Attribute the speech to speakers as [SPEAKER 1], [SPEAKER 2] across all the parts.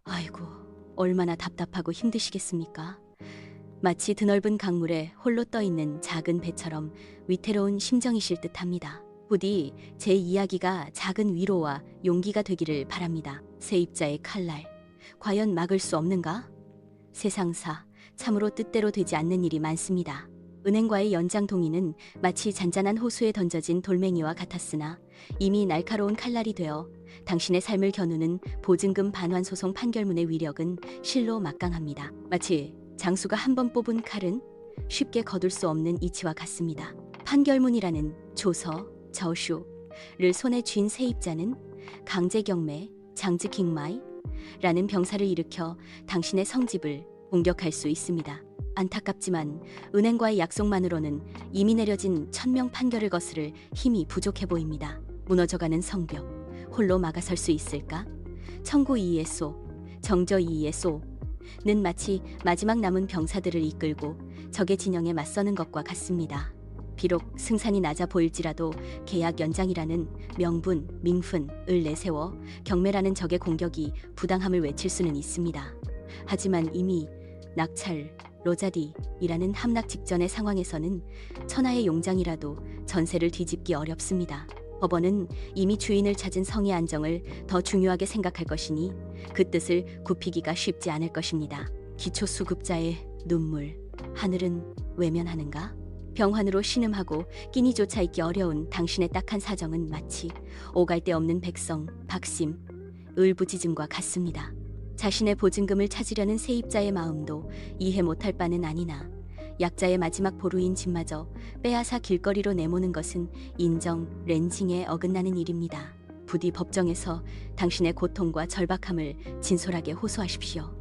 [SPEAKER 1] 아이고, 얼마나 답답하고 힘드시겠습니까? 마치 드넓은 강물에 홀로 떠 있는 작은 배처럼 위태로운 심정이실 듯합니다. 부디 제 이야기가 작은 위로와 용기가 되기를 바랍니다. 세입자의 칼날, 과연 막을 수 없는가? 세상사, 참으로 뜻대로 되지 않는 일이 많습니다. 은행과의 연장 동의는 마치 잔잔한 호수에 던져진 돌멩이와 같았으나 이미 날카로운 칼날이 되어 당신의 삶을 겨누는 보증금 반환 소송 판결문의 위력은 실로 막강합니다. 마치 장수가 한 번 뽑은 칼은 쉽게 거둘 수 없는 이치와 같습니다. 판결문이라는 조서, 저슈를 손에 쥔 세입자는 강제경매, 장즈킹마이라는 병사를 일으켜 당신의 성집을 공격할 수 있습니다. 안타깝지만 은행과의 약속만으로는 이미 내려진 천명 판결을 거스를 힘이 부족해 보입니다. 무너져가는 성벽, 홀로 막아설 수 있을까? 청구 이의의 소, 정저 이의의 소는 마치 마지막 남은 병사들을 이끌고 적의 진영에 맞서는 것과 같습니다. 비록 승산이 낮아 보일지라도 계약 연장이라는 명분, 명분을 내세워 경매라는 적의 공격이 부당함을 외칠 수는 있습니다. 하지만 이미 낙찰, 로자디이라는 함락 직전의 상황에서는 천하의 용장이라도 전세를 뒤집기 어렵습니다. 법원은 이미 주인을 찾은 성의 안정을 더 중요하게 생각할 것이니 그 뜻을 굽히기가 쉽지 않을 것입니다. 기초수급자의 눈물, 하늘은 외면하는가? 병환으로 신음하고 끼니조차 있기 어려운 당신의 딱한 사정은 마치 오갈 데 없는 백성, 박심, 을부짖음과 같습니다. 자신의 보증금을 찾으려는 세입자의 마음도 이해 못할 바는 아니나 약자의 마지막 보루인 집마저 빼앗아 길거리로 내모는 것은 인정, 렌징에 어긋나는 일입니다. 부디 법정에서 당신의 고통과 절박함을 진솔하게 호소하십시오.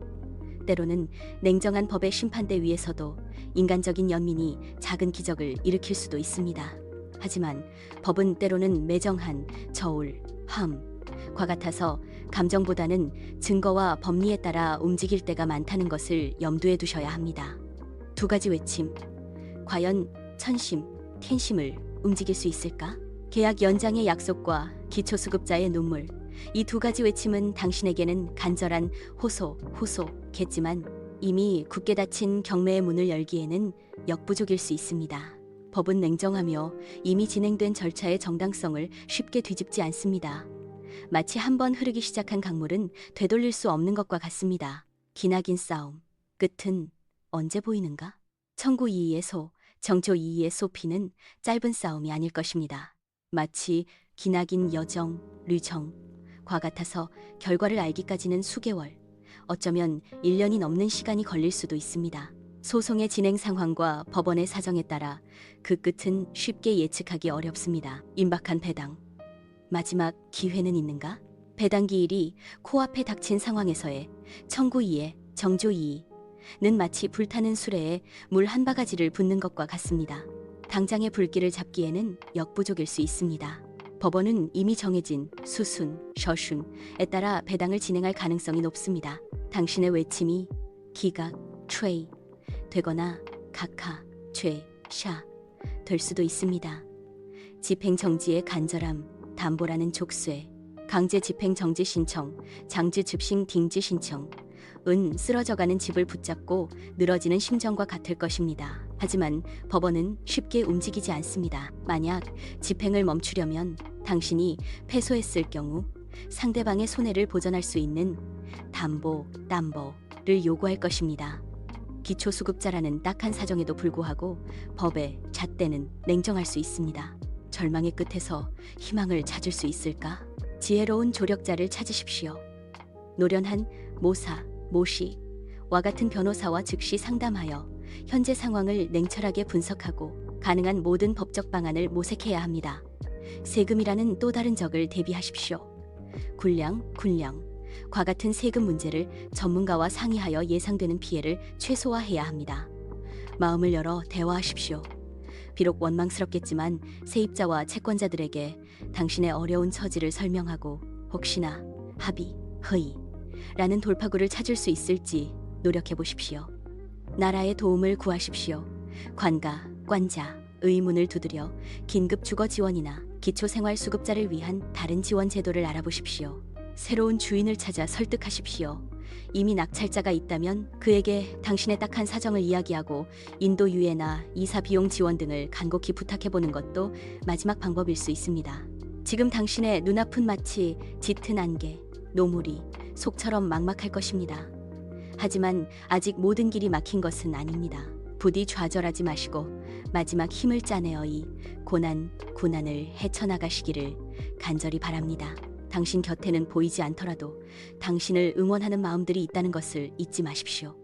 [SPEAKER 1] 때로는 냉정한 법의 심판대 위에서도 인간적인 연민이 작은 기적을 일으킬 수도 있습니다. 하지만 법은 때로는 매정한 저울, 함과 같아서 감정보다는 증거와 법리에 따라 움직일 때가 많다는 것을 염두에 두셔야 합니다. 두 가지 외침, 과연 천심, 텐심을 움직일 수 있을까? 계약 연장의 약속과 기초수급자의 눈물, 이 두 가지 외침은 당신에게는 간절한 호소겠지만 이미 굳게 닫힌 경매의 문을 열기에는 역부족일 수 있습니다. 법은 냉정하며 이미 진행된 절차의 정당성을 쉽게 뒤집지 않습니다. 마치 한번 흐르기 시작한 강물은 되돌릴 수 없는 것과 같습니다. 기나긴 싸움, 끝은 언제 보이는가? 청구 이의의 소, 정조 이의의 소피는 짧은 싸움이 아닐 것입니다. 마치 기나긴 여정, 류정과 같아서 결과를 알기까지는 수개월, 어쩌면 1년이 넘는 시간이 걸릴 수도 있습니다. 소송의 진행 상황과 법원의 사정에 따라 그 끝은 쉽게 예측하기 어렵습니다. 임박한 배당, 마지막 기회는 있는가? 배당 기일이 코앞에 닥친 상황에서의 청구 이의, 정조 이의는 마치 불타는 수레에 물 한 바가지를 붓는 것과 같습니다. 당장의 불길을 잡기에는 역부족일 수 있습니다. 법원은 이미 정해진 수순, 셔순에 따라 배당을 진행할 가능성이 높습니다. 당신의 외침이 기각, 트레이 되거나 각하, 죄, 샤 될 수도 있습니다. 집행정지의 간절함, 담보라는 족쇄, 강제 집행정지 신청, 장지 줍싱 딩지 신청, 은 쓰러져가는 집을 붙잡고 늘어지는 심정과 같을 것입니다. 하지만 법원은 쉽게 움직이지 않습니다. 만약 집행을 멈추려면 당신이 패소했을 경우 상대방의 손해를 보전할 수 있는 담보를 요구할 것입니다. 기초수급자라는 딱한 사정에도 불구하고 법의 잣대는 냉정할 수 있습니다. 절망의 끝에서 희망을 찾을 수 있을까? 지혜로운 조력자를 찾으십시오. 노련한 모사, 모시와 같은 변호사와 즉시 상담하여 현재 상황을 냉철하게 분석하고 가능한 모든 법적 방안을 모색해야 합니다. 세금이라는 또 다른 적을 대비하십시오. 군량과 같은 세금 문제를 전문가와 상의하여 예상되는 피해를 최소화해야 합니다. 마음을 열어 대화하십시오. 비록 원망스럽겠지만 세입자와 채권자들에게 당신의 어려운 처지를 설명하고 혹시나 합의, 허의라는 돌파구를 찾을 수 있을지 노력해 보십시오. 나라의 도움을 구하십시오. 관가, 관자, 의문을 두드려 긴급 주거 지원이나 기초생활수급자를 위한 다른 지원 제도를 알아보십시오. 새로운 주인을 찾아 설득하십시오. 이미 낙찰자가 있다면 그에게 당신의 딱한 사정을 이야기하고 인도 유예나 이사 비용 지원 등을 간곡히 부탁해보는 것도 마지막 방법일 수 있습니다. 지금 당신의 눈앞은 마치 짙은 안개, 노물이 속처럼 막막할 것입니다. 하지만 아직 모든 길이 막힌 것은 아닙니다. 부디 좌절하지 마시고 마지막 힘을 짜내어 이 고난을 헤쳐나가시기를 간절히 바랍니다. 당신 곁에는 보이지 않더라도 당신을 응원하는 마음들이 있다는 것을 잊지 마십시오.